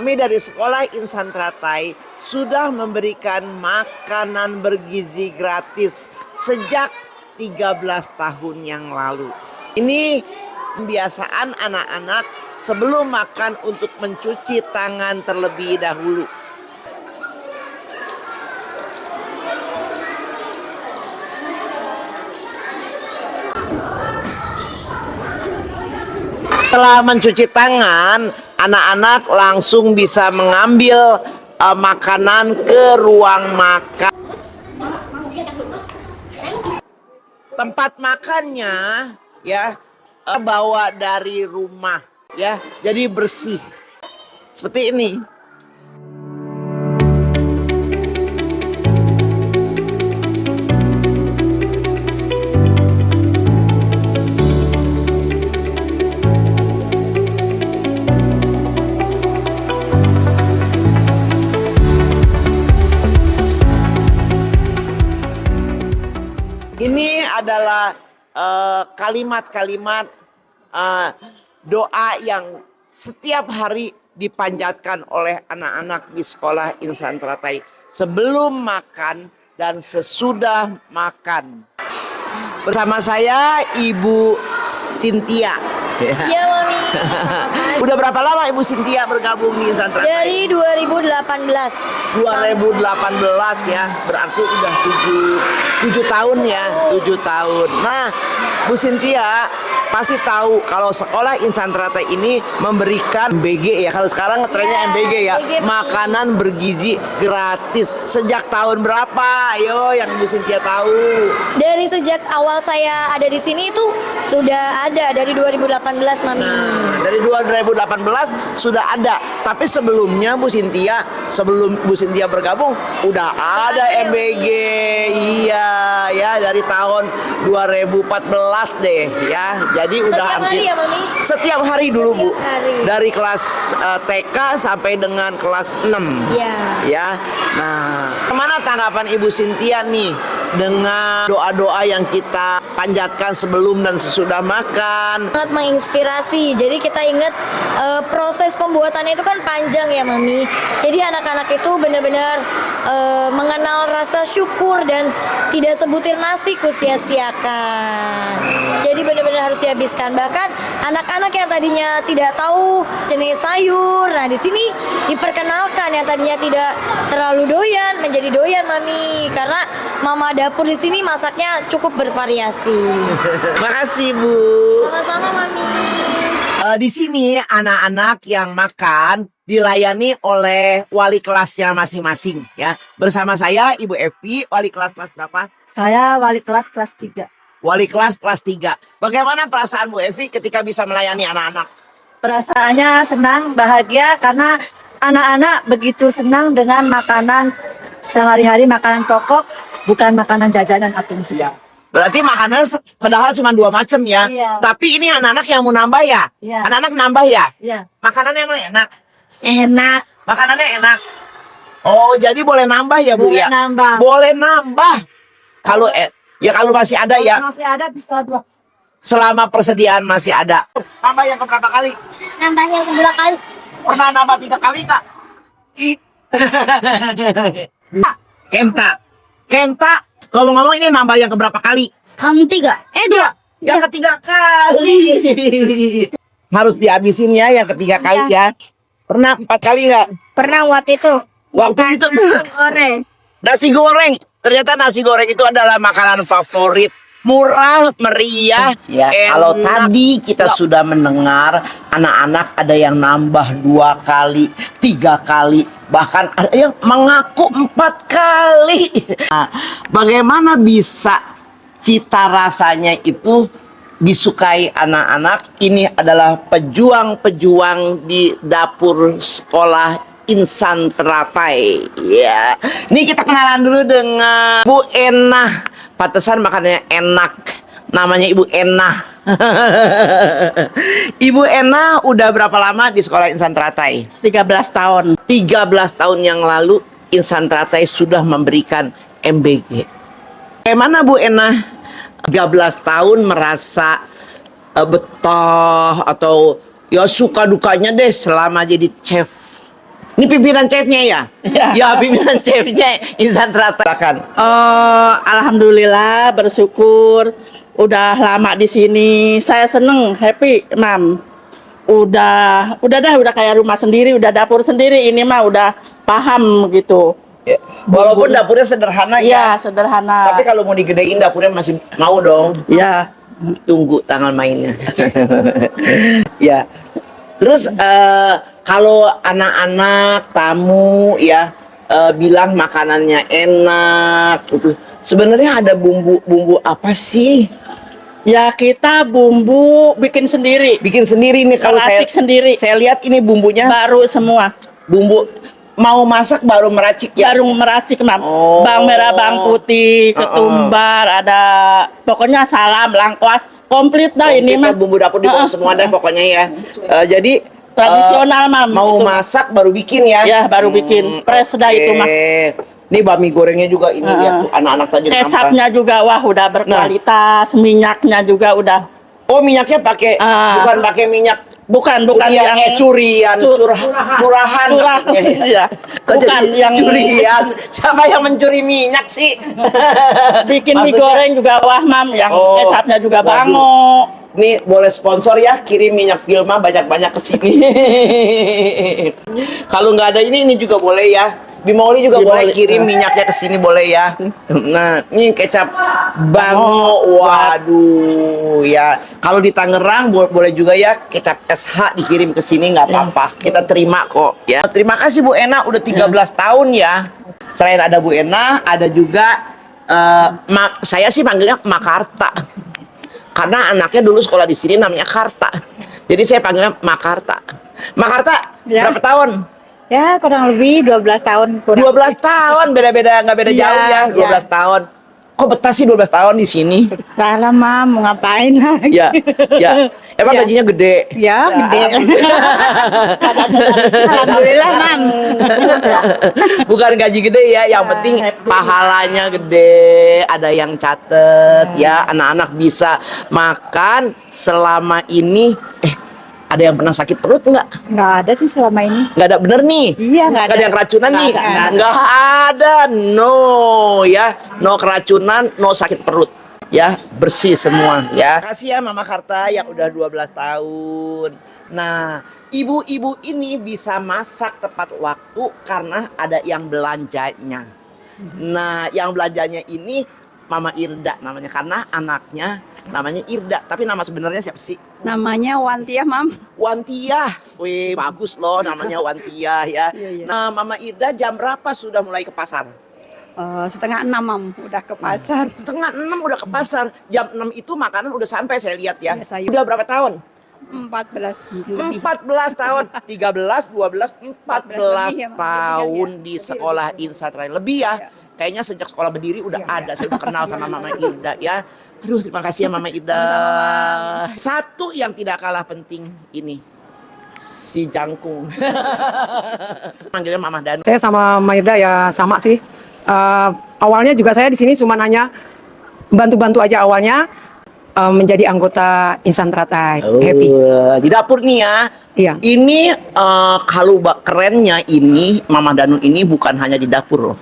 kami dari Sekolah Insan Teratai sudah memberikan makanan bergizi gratis sejak 13 tahun yang lalu. Ini pembiasaan anak-anak sebelum makan untuk mencuci tangan terlebih dahulu. Setelah mencuci tangan, anak-anak langsung bisa mengambil makanan ke ruang makan. Tempat makannya ya bawa dari rumah ya, jadi bersih seperti ini. Ini adalah kalimat-kalimat doa yang setiap hari dipanjatkan oleh anak-anak di Sekolah Insan Teratai sebelum makan dan sesudah makan. Bersama saya Ibu Cynthia. Iya, Mami. Udah berapa lama Ibu Cynthia bergabung di Insan Teratai? Dari 2018. 2018 ya, berarti udah 7 tahun ya, 7 tahun. Nah, Bu Cynthia pasti tahu kalau Sekolah Insan Teratai ini memberikan MBG ya. Kalau sekarang trennya MBG ya, MBG. makanan bergizi gratis. Sejak tahun berapa? Ayo yang Bu Cynthia tahu. Dari sejak awal saya ada di sini itu sudah ada dari 2018, Mami. Nah, dari 2018 sudah ada. Tapi sebelumnya sebelum Bu Cynthia bergabung udah ada MBG. Iya ya, dari tahun 2014 deh ya. Jadi udah Setiap hampir hari ya, Mami? Setiap hari dulu, Bu. Setiap hari. Dari kelas TK sampai dengan kelas 6. Iya. Ya. Nah, kemana tanggapan Ibu Cynthia nih dengan doa-doa yang kita panjatkan sebelum dan sesudah makan? Sangat menginspirasi. Jadi kita ingat proses pembuatannya itu kan panjang ya, Mami. Jadi anak-anak itu benar-benar mengenal rasa syukur dan tidak sebutir nasi kusia-siakan. Jadi benar-benar harus dihabiskan. Bahkan anak-anak yang tadinya tidak tahu jenis sayur, nah di sini diperkenalkan yang tadinya tidak terlalu doyan menjadi doyan, Mami. Karena mama dapur di sini masaknya cukup bervariasi. Makasih, Bu. Sama-sama, Mami. Di sini anak-anak yang makan dilayani oleh wali kelasnya masing-masing ya. Bersama saya Ibu Evi, wali kelas berapa? Saya wali kelas 3. Wali kelas 3. Bagaimana perasaan Bu Evi ketika bisa melayani anak-anak? Perasaannya senang, bahagia karena anak-anak begitu senang dengan makanan sehari-hari, makanan pokok, bukan makanan jajanan atau siang. Berarti makanan padahal cuma 2 macam ya. Iya. Tapi ini anak-anak yang mau nambah ya? Iya. Anak-anak nambah ya? Iya. Makanannya emang enak? Enak. Makanannya enak? Oh, jadi boleh nambah ya, Bu? Boleh ya? nambah. Boleh nambah. Kalau ya kalau masih ada ya. Masih ada bisa 2. Selama persediaan masih ada. Nambah yang keberapa kali? Nambah yang kedua kali. Pernah nambah 3 kali, Kak? Kenta, kalau ngomong ini nambah yang keberapa kali? Kamu 3. 2. Yang ketiga kali. Harus dihabisin ya yang ketiga kali ya. Pernah 4 kali nggak? Pernah waktu itu. Waktu itu Goreng. nasi goreng. Ternyata nasi goreng itu adalah makanan favorit. Murah, meriah. Ya, kalau tadi kita sudah mendengar anak-anak ada yang nambah 2 kali, 3 kali, bahkan ada yang mengaku 4 kali. Nah, bagaimana bisa cita rasanya itu disukai anak-anak? Ini adalah pejuang-pejuang di dapur Sekolah Insan Teratai. Ya, ini kita kenalan dulu dengan Bu Enah. Pantesan makanannya enak. Namanya Ibu Enah. Ibu Enah udah berapa lama di Sekolah Insan Teratai? 13 tahun. 13 tahun yang lalu Insan Teratai sudah memberikan MBG. Bagaimana Bu Enah 13 tahun merasa betah atau ya suka dukanya deh selama jadi chef? Ini pimpinan chefnya ya? Ya. Ya, pimpinan chefnya Insan Teratai. Silakan. Alhamdulillah, bersyukur udah lama di sini. Saya seneng, happy, Mam. Udah kayak rumah sendiri, udah dapur sendiri. Ini mah udah paham gitu. Ya. Walaupun dapurnya sederhana Iya, ya. sederhana. Tapi kalau mau digedein dapurnya masih mau dong. ya, Tunggu tanggal mainnya. Ya. Terus kalau anak-anak tamu ya bilang makanannya enak gitu. Sebenarnya ada bumbu apa sih? ya kita bumbu bikin sendiri. Bikin sendiri nih kalau saya Meracik sendiri. Saya lihat ini bumbunya Baru semua. bumbu mau masak baru meracik ya. Baru meracik, Mam. Oh. Bawang merah, bawang putih, ketumbar, ada pokoknya salam, lengkuas, komplit dah ini mah. Bumbu dapur dibawa semua dan pokoknya ya. Jadi Tradisional, Mam. mau Itu. masak baru bikin ya. Ya, baru bikin. Fresh dah itu mah. Ini bami gorengnya juga ini lihat tuh anak-anak tadi Kecapnya juga wah udah berkualitas, minyaknya juga udah. Oh, minyaknya pakai bukan pakai minyak Bukan curian, yang curahan curah. maksudnya. Iya. Kok Bukan jadi yang curian. Siapa yang mencuri minyak sih? bikin mie Maksudnya- goreng juga wah, Mam, yang Oh, kecapnya juga waduh. bango. Nih boleh sponsor ya, kirim minyak Vilma banyak-banyak ke sini. Kalau nggak ada ini juga boleh ya. Bimoli juga boleh Bimoli. kirim minyaknya ke sini boleh ya. Nah, ini kecap bango. Waduh ya. Kalau di Tangerang boleh juga ya kecap SH dikirim ke sini nggak apa-apa. Kita terima kok ya. Terima kasih Bu Ena udah 13 tahun ya. Selain ada Bu Ena, ada juga saya sih panggilnya Makarta. Karena anaknya dulu sekolah di sini namanya Karta. Jadi saya panggilnya Makarta. Makarta, Ya. berapa tahun? Ya, kurang lebih 12 tahun. 12 tahun, beda-beda, nggak beda Ya, jauh ya, 12 tahun. Kok betah sih 12 tahun di sini? Salah, Mam, mau ngapain lagi? Ya, ya. Emang Ya. gajinya gede? Ya, gede. Alhamdulillah, Mam. Bukan gaji gede ya, yang penting pahalanya gede, ada yang catet ya, anak-anak bisa makan selama ini. Ada yang pernah sakit perut nggak? Nggak ada sih selama ini. Nggak ada, bener nih? Iya, nggak ada. yang keracunan nih? Nggak ada. Nggak ada, no ya, no keracunan, no sakit perut. Ya, bersih semua ya. Kasih ya Mama Karta yang udah 12 tahun. Nah, ibu-ibu ini bisa masak tepat waktu karena ada yang belanjanya. Nah, yang belanjanya ini Mama Irda namanya karena anaknya namanya Irda, tapi nama sebenarnya siapa sih? Namanya Wantiah, Mam. Wantiah. Wih, bagus loh namanya Wantiah ya. Iya. Nah, Mama Irda jam berapa sudah mulai ke pasar? 5:30, Mam. Udah ke pasar. 5:30 udah ke pasar. Jam 6 itu makanan udah sampai saya lihat ya. Iya, sayur. Udah berapa tahun? 14 lebih. 14 tahun. 13, 12, 14 lebih ya, Mama. tahun Iya, di lebih. sekolah Insight Rail. Lebih ya. Kayaknya sejak sekolah berdiri udah ada. Saya udah kenal sama Mama Irda ya. Aduh, terima kasih ya Mama Irda. Satu yang tidak kalah penting ini. Si Jangkung. Manggilnya Mama Danu. Saya sama Mairda ya sama sih. Awalnya juga saya di sini cuma hanya bantu-bantu aja awalnya menjadi anggota Insan Teratai. Happy. Di dapur nih ya. Iya. Ini kalau kerennya ini Mama Danu ini bukan hanya di dapur loh.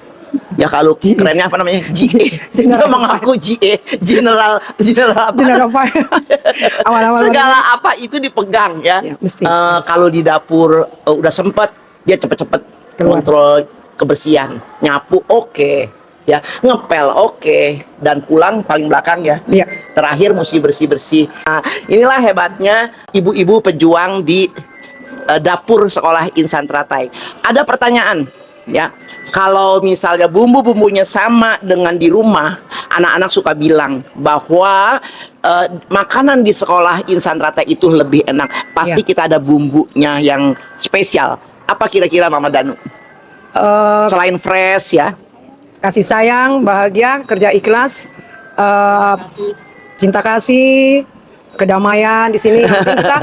Ya kalau kerennya apa namanya? GE. Dia mengaku GE, General apa? General Fire. Awal-awal Segala apa itu dipegang ya. Ya, mesti. Kalau di dapur udah sempet dia cepet-cepet Keluar. kontrol kebersihan, nyapu oke. Ya, ngepel oke, dan pulang paling belakang ya. Iya. Terakhir mesti bersih-bersih. Nah, inilah hebatnya ibu-ibu pejuang di dapur sekolah Insan Teratai. Ada pertanyaan ya. Kalau misalnya bumbu-bumbunya sama dengan di rumah, anak-anak suka bilang bahwa makanan di sekolah Insan Teratai itu lebih enak. Pasti Iya. kita ada bumbunya yang spesial. Apa kira-kira Mama Danu? Selain fresh ya. kasih sayang, bahagia, kerja ikhlas, cinta kasih, kedamaian di sini. Yang penting kita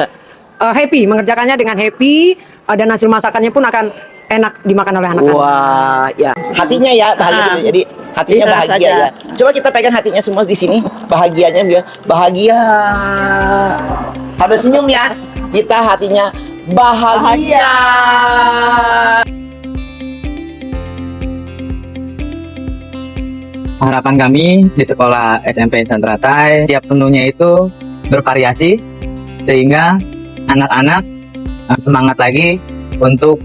happy, mengerjakannya dengan happy, dan hasil masakannya pun akan enak dimakan oleh anak-anak. Wah, ya hatinya ya bahagia. Jadi hatinya Ikhlas bahagia aja. ya. Coba kita pegang hatinya semua di sini. Bahagianya ya, bahagia. Sambil senyum ya. Kita hatinya bahagia. Harapan kami di sekolah SMP Insan Teratai, tiap menunya itu bervariasi sehingga anak-anak semangat lagi untuk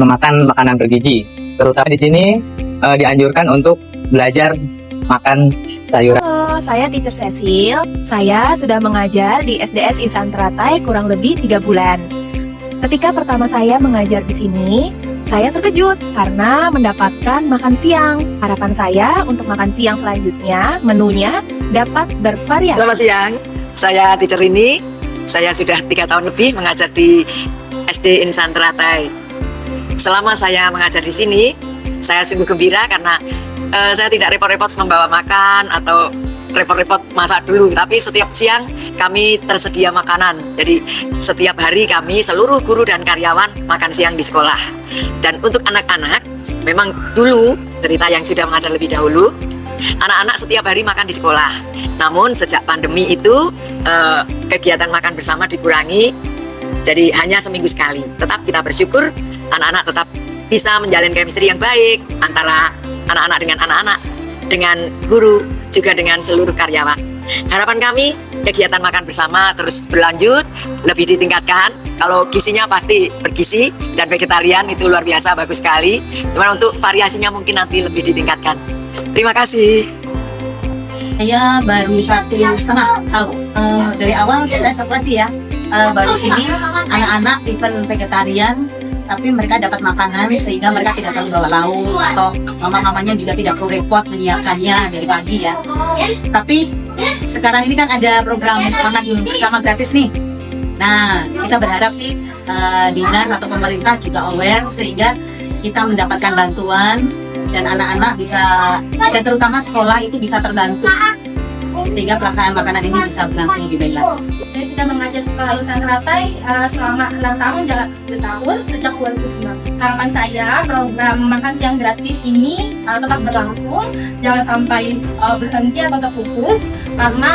memakan makanan bergizi. Terutama di sini dianjurkan untuk belajar makan sayuran. Halo, saya Teacher Cecil. Saya sudah mengajar di SDS Insan Teratai kurang lebih 3 bulan. Ketika pertama saya mengajar di sini, saya terkejut karena mendapatkan makan siang. Harapan saya untuk makan siang selanjutnya, menunya dapat bervariasi. Selamat siang, saya Teacher Rini. Saya sudah 3 tahun lebih mengajar di SD Insan Teratai. Selama saya mengajar di sini, saya sungguh gembira karena saya tidak repot-repot membawa makan atau repot-repot masak dulu, tapi setiap siang kami tersedia makanan. Jadi setiap hari kami seluruh guru dan karyawan makan siang di sekolah. Dan untuk anak-anak, memang dulu cerita yang sudah mengajar lebih dahulu, anak-anak setiap hari makan di sekolah. Namun sejak pandemi itu kegiatan makan bersama dikurangi, jadi hanya seminggu sekali. Tetap kita bersyukur anak-anak tetap bisa menjalin chemistry yang baik antara anak-anak dengan anak-anak, dengan guru, juga dengan seluruh karyawan. Harapan kami, kegiatan makan bersama terus berlanjut, lebih ditingkatkan. Kalau gizinya pasti bergizi, dan vegetarian itu luar biasa, bagus sekali. Cuman untuk variasinya mungkin nanti lebih ditingkatkan. Terima kasih. Saya baru 1,5 tahun. Dari awal saya surprise ya. Baru sini anak-anak even vegetarian, tapi mereka dapat makanan sehingga mereka tidak perlu bawa lauk atau mama-mamanya juga tidak perlu repot menyiapkannya dari pagi ya. Tapi sekarang ini kan ada program makan bersama gratis nih. Nah, kita berharap sih dinas atau pemerintah juga aware sehingga kita mendapatkan bantuan dan anak-anak bisa, dan terutama sekolah itu bisa terbantu sehingga pelaksanaan makanan ini bisa berlangsung lebih baik lagi. Saya sudah mengajar di sekolah Insan Teratai selama 6 tahun, jangan bertahun sejak 2009. Harapan saya program makan siang gratis ini tetap berlangsung, jangan sampai berhenti atau terputus, karena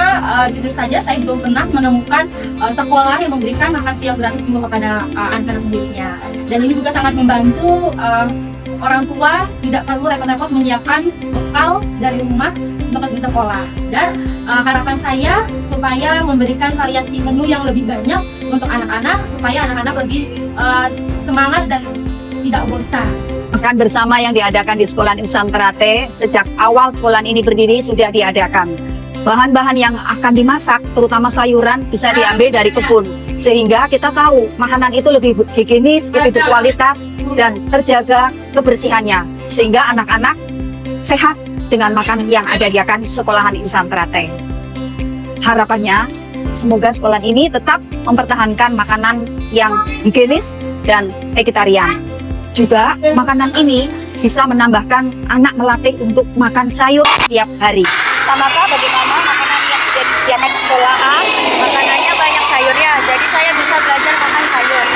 jujur saja saya belum pernah menemukan sekolah yang memberikan makan siang gratis untuk kepada anak-anak muridnya. Dan ini juga sangat membantu orang tua tidak perlu repot-repot menyiapkan bekal dari rumah untuk pergi sekolah. Dan harapan saya supaya memberikan variasi menu yang lebih banyak untuk anak-anak, supaya anak-anak lebih semangat dan tidak bosan. Makan bersama yang diadakan di Sekolah Insan Teratai sejak awal sekolah ini berdiri sudah diadakan. Bahan-bahan yang akan dimasak, terutama sayuran, bisa diambil dari kebun. Sehingga kita tahu makanan itu lebih higienis, lebih berkualitas, dan terjaga kebersihannya. Sehingga anak-anak sehat dengan makanan yang ada di sekolahan Insan Teratai. Harapannya, semoga sekolah ini tetap mempertahankan makanan yang higienis dan vegetarian. Juga makanan ini bisa menambahkan anak melatih untuk makan sayur setiap hari. Samaka, bagaimana makanan yang sudah disediakan di sekolahan? Makanannya banyak sayurnya, jadi saya bisa belajar makan sayur.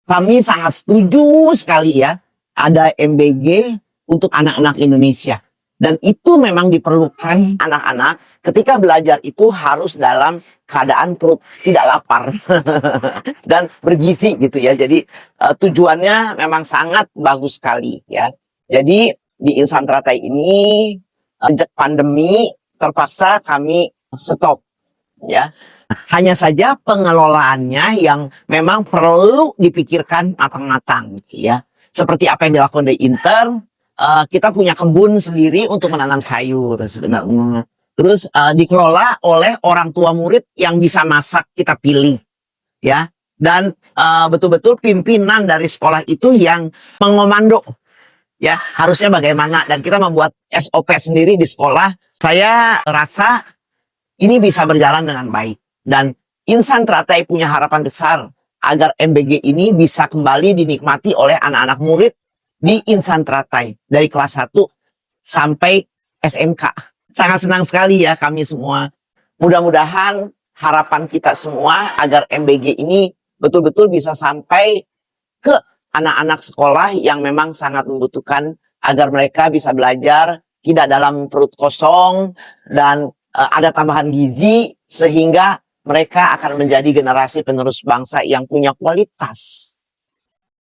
Kami sangat setuju sekali ya, ada MBG untuk anak-anak Indonesia. Dan itu memang diperlukan anak-anak ketika belajar itu harus dalam keadaan perut tidak lapar dan bergizi gitu ya. Jadi tujuannya memang sangat bagus sekali ya. Jadi di Insan Teratai ini sejak pandemi terpaksa kami stop ya. Hanya saja pengelolaannya yang memang perlu dipikirkan matang-matang gitu ya. Seperti apa yang dilakukan di Inter, kita punya kebun sendiri untuk menanam sayur sebenarnya. Terus dikelola oleh orang tua murid yang bisa masak, kita pilih ya. Dan betul-betul pimpinan dari sekolah itu yang mengomando ya, harusnya bagaimana, dan kita membuat SOP sendiri di sekolah. Saya rasa ini bisa berjalan dengan baik. Dan Insan Teratai punya harapan besar agar MBG ini bisa kembali dinikmati oleh anak-anak murid di Insan Teratai dari kelas 1 sampai SMK. Sangat senang sekali ya kami semua. Mudah-mudahan harapan kita semua agar MBG ini betul-betul bisa sampai ke anak-anak sekolah yang memang sangat membutuhkan agar mereka bisa belajar tidak dalam perut kosong, dan ada tambahan gizi, sehingga mereka akan menjadi generasi penerus bangsa yang punya kualitas.